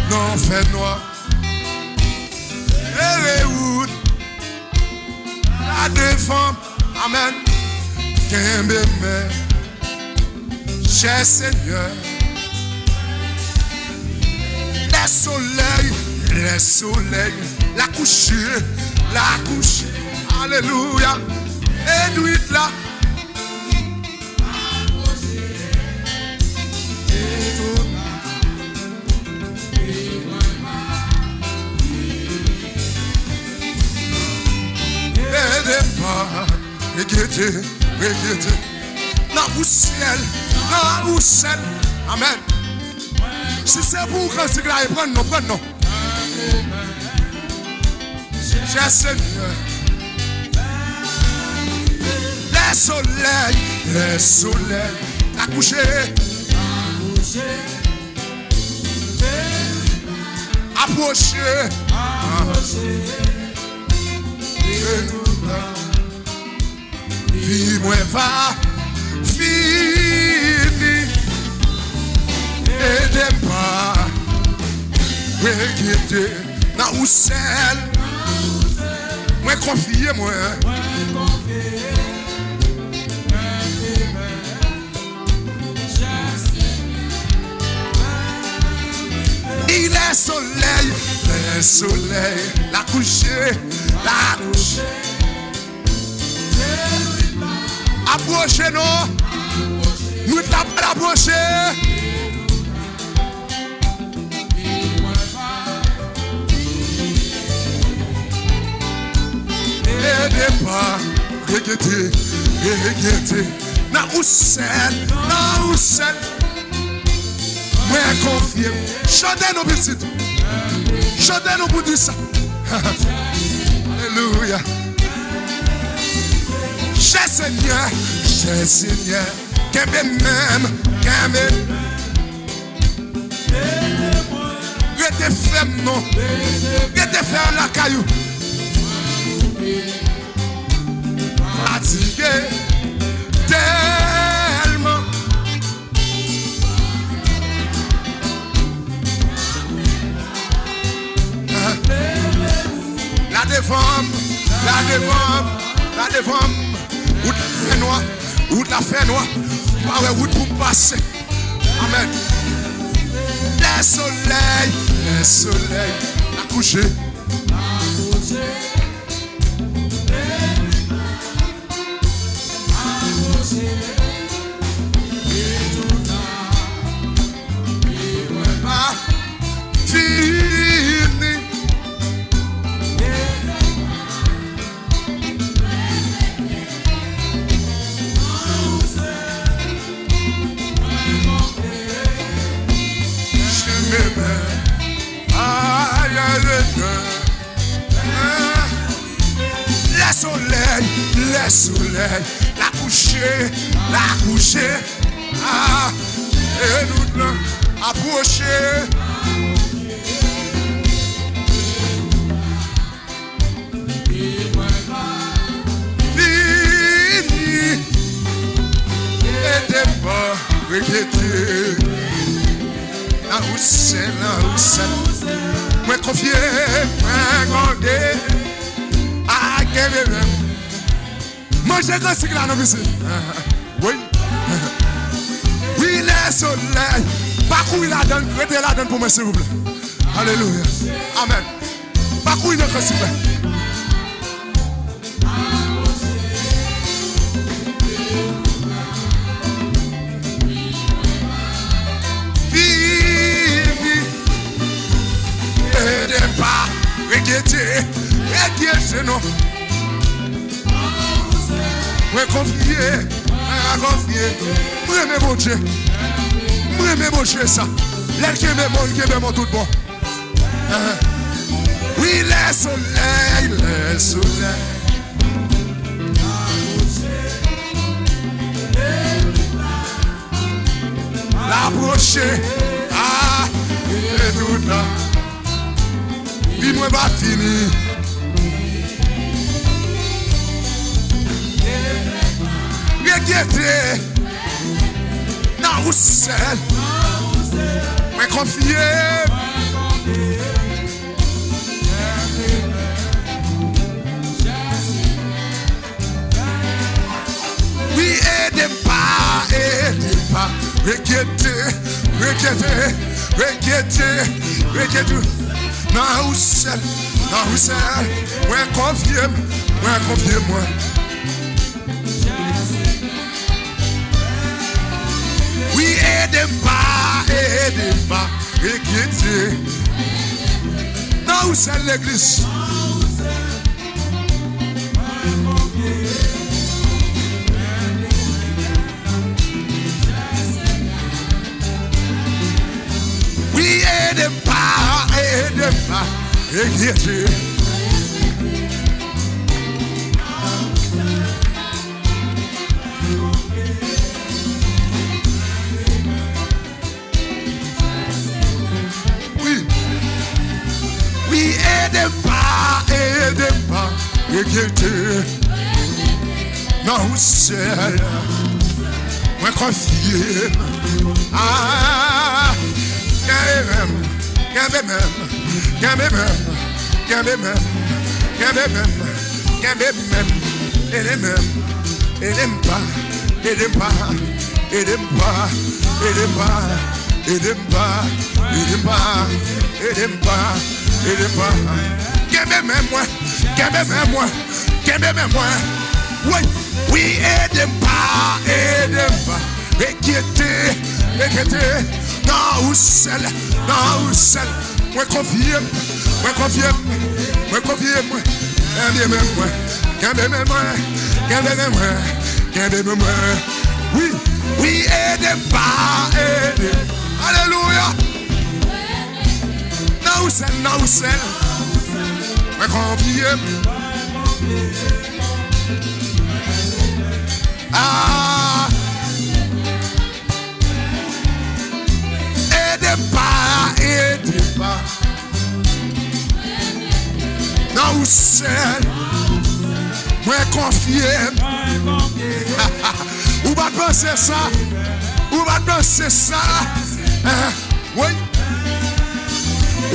non fait noir. Et les routes, la défense, amen. Qu'un bébé, cher Seigneur. Les soleils, la couchée, alléluia, et nuit là. Regardez, dans le ciel, amen. Si c'est pour quand c'est là, prenez-nous. Cher Seigneur, les soleils, la couchée, approchez, vie moi va fini et des pas regardez dans le ciel moi confier moi il est soleil la couchée approchez-nous, nous t'avons approché. Et pas, regardez, dans le ciel, mais confiez, chantez-nous petits, chantez-nous pour dire ça. Alléluia. Cher Seigneur, qu'aime même, rete ferme non, rete ferme la caillou, fatigué tellement, la défense. Route la fait noire, pas de route pour passer. Amen. Les soleils, la coucher. Fini. Les soleils, la couchée, et nous approcher. Fini, et des pas, regardez, la rousselle, moi confié, moi gardé, à guérir. Moi j'ai grand cycle là, non, monsieur. Oui. Oui, les soleils. Parcourir la donne, restez la donne pour moi, s'il vous plaît. Alléluia. Amen. Parcourir le grand cycle. Vivi. Et des pas, regardez, non. Moi confier, moi me bon Dieu ça. L'air qui me bon tout bon. Oui les soleils, l'approcher, et tout là. Puis moi va finir. Regardez, dans le ciel, moi confier, Oui, aidez pas, requêtez, non, seul, ouais, confiez-moi. Oui, aidez pas, requêtez, non, seul l'église. Oui, aidez pas, requêtez. Oui, aidez pas, requêtez. Non, seul, moi confier. Ah, quand oui, aidez pas, requêtez, non, seul, moi confier, oui, aidez pas, alléluia, non, seul, moi confier. Ah, aidez pas, non, seul, moi confier. Ou va penser ça,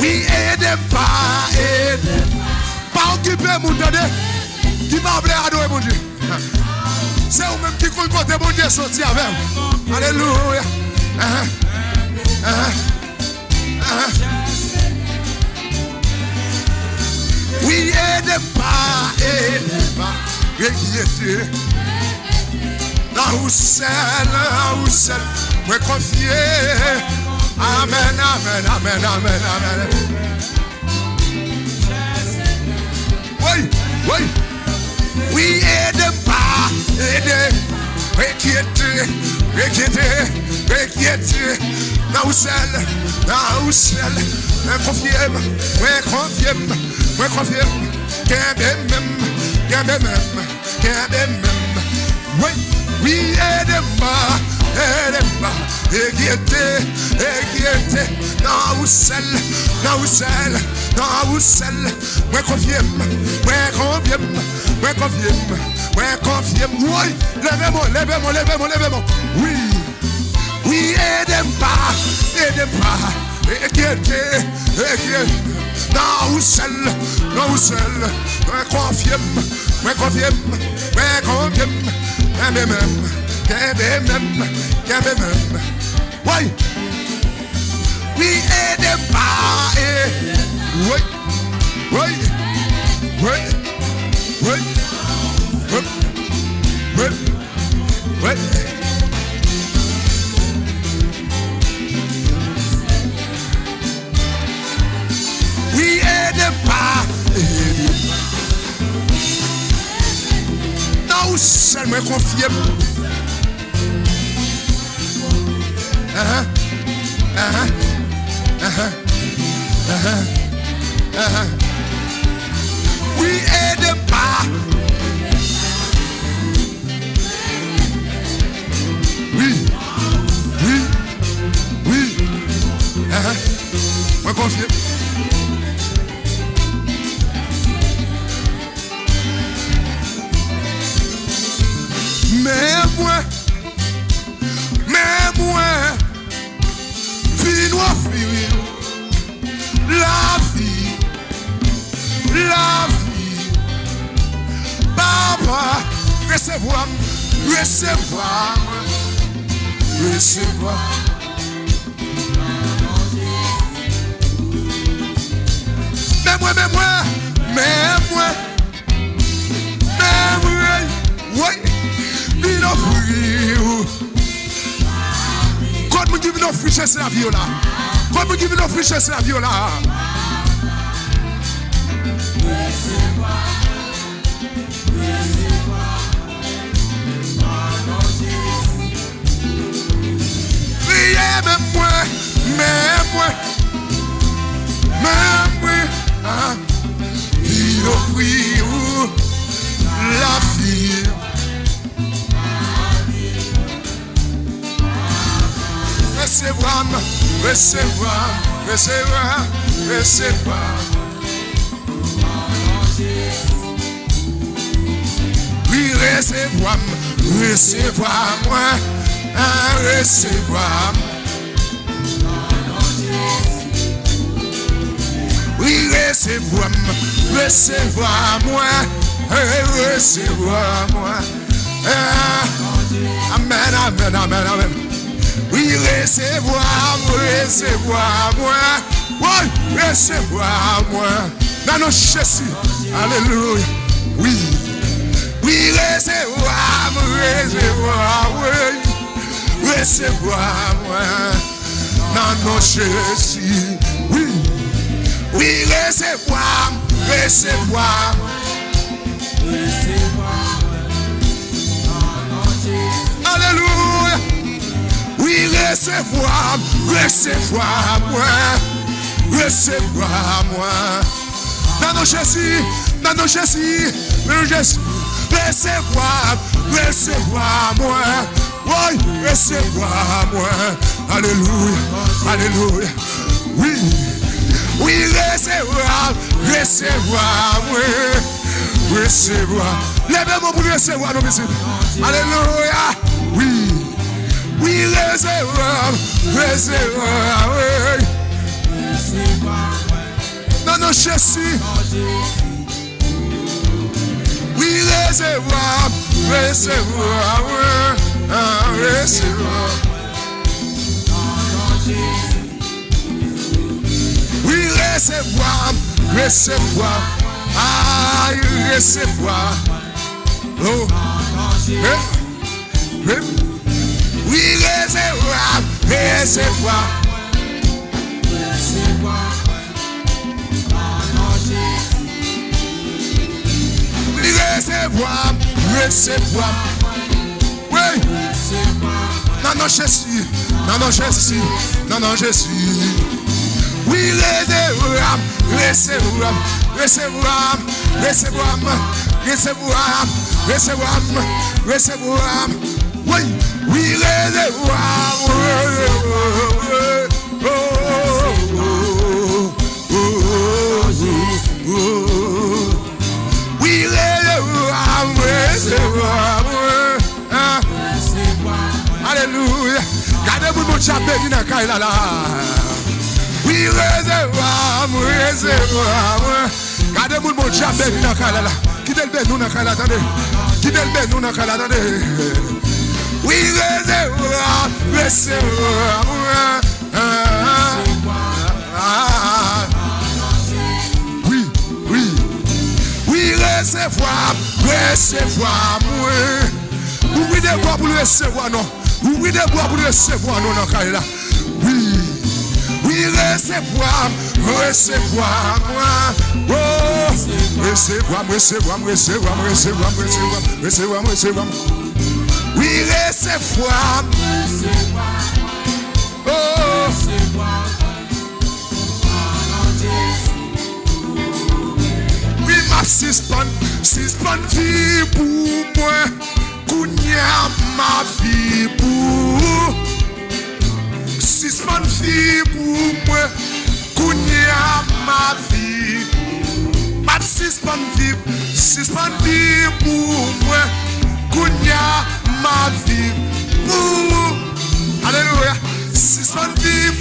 oui, aidez pas, pas occuper mon donné, qui va appeler à adorer mon Dieu. C'est vous-même qui compte côté mon Dieu sorti avec vous. Alléluia. Oui, aidez pas, requêtez. Dans où seul, me confier. Amen. Oui, aidez pas, requêtez. Dans où seul, me confier. Oui, aidez pas, requêtez. Dans où seul, me confier. Oui, levez-moi. Oui, aidez pas, requêtez. Dans où seul, me confier. Oui, aidez pas, oui, aidez pas, non, seul me confier. Oui, aidez pas. Oui. Moi confier. Mais moi, fini-nous, la recevoir, recevoir, recevoir. Mais moi, oui, il offre. Quand me give no free chance la viola. Quand me give no free chance la viola. Il offre la vie. Recevoir, recevoir, recevoir, recevoir. Oui, recevoir, recevoir, moi, recevoir. Oui, recevoir, recevoir, moi, recevoir, moi. Amen, amen, amen, amen. Oui, recevoir, recevoir, moi. Oui, recevoir, moi. Dans nos châssis. Alléluia. Oui. Oui, recevoir, recevoir, oui. Recevoir, moi. Dans nos châssis. Oui. Oui, recevoir, recevoir. Alléluia. Oui, recevoir, recevoir, moi. Recevoir, moi. Dans nos châssis, dans nos châssis, dans nos châssis. Recevoir, recevoir, moi. Oui, recevoir, moi. Alléluia, alléluia. Oui. Oui, recevoir, recevoir, oui, recevoir. Lèvez-moi pour recevoir nos visites. Alléluia, oui. Oui, recevoir, recevoir, oui. Dans nos châssis. Oui, recevoir, recevoir, oui, recevoir. Oui, recevoir, recevoir, recevoir. Oh, oui, recevoir, recevoir. Oui, recevoir, recevoir. Oui, non, je suis, non, je suis, non, je suis. Oui, recevoir, recevoir, recevoir, recevoir, recevoir, recevoir, recevoir. Oui, oui, recevoir, oui, recevoir, alléluia. Gardez-vous mon chapelle dans la caille là. Oui, recevoir, recevoir. Gardez-vous mon chapelle dans la caille là. Quittez le bel nous dans la caille là, attendez. Quittez le bel nous dans la caille là, attendez. Oui, recevoir, recevoir. Oui, oui. Oui, recevoir, recevoir. Oui, de bois pour le recevoir, non. Oui, de bois pour le recevoir, non, dans la caille là. Oui. Oui, recevoir, recevoir, moi. Oh, recevoir, recevoir, recevoir, recevoir, recevoir, recevoir, recevoir. Oui, recevoir. Oh, oui, ma suspend vie pour moi. Kounya ma vie pour. Suspend vie pour moi. Kounya ma vie. Pas suspend vie pour moi. Kounya ma vie pour. Alléluia. Suspend vie.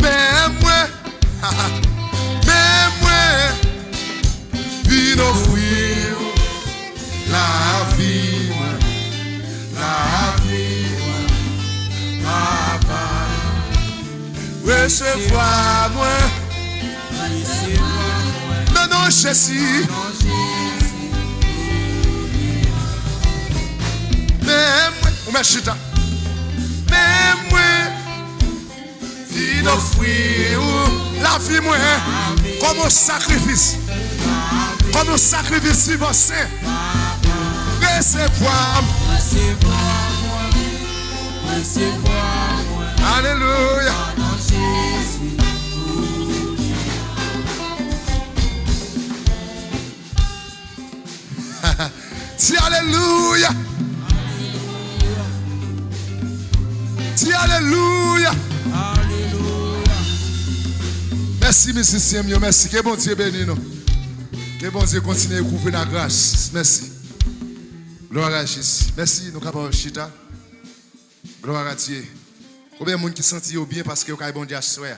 Mais moi. recevoir moi. Non, non, Jésus. Mais moi, on m'a chita. Mais moi, vie d'offrir la vie moi, comme un sacrifice. Comme un sacrifice vivant saint. Recevoir. Alléluia. Dis alléluia. Dis alléluia. Merci, monsieur Samuel. Merci. Que bon Dieu bénisse nous. Que bon Dieu continue à couvrir la grâce. Merci. Gloire à Jésus. Merci, nous capables de chita. Gloire à Dieu. Combien de monde qui sentit bien parce que vous avez bon Dieu à soir.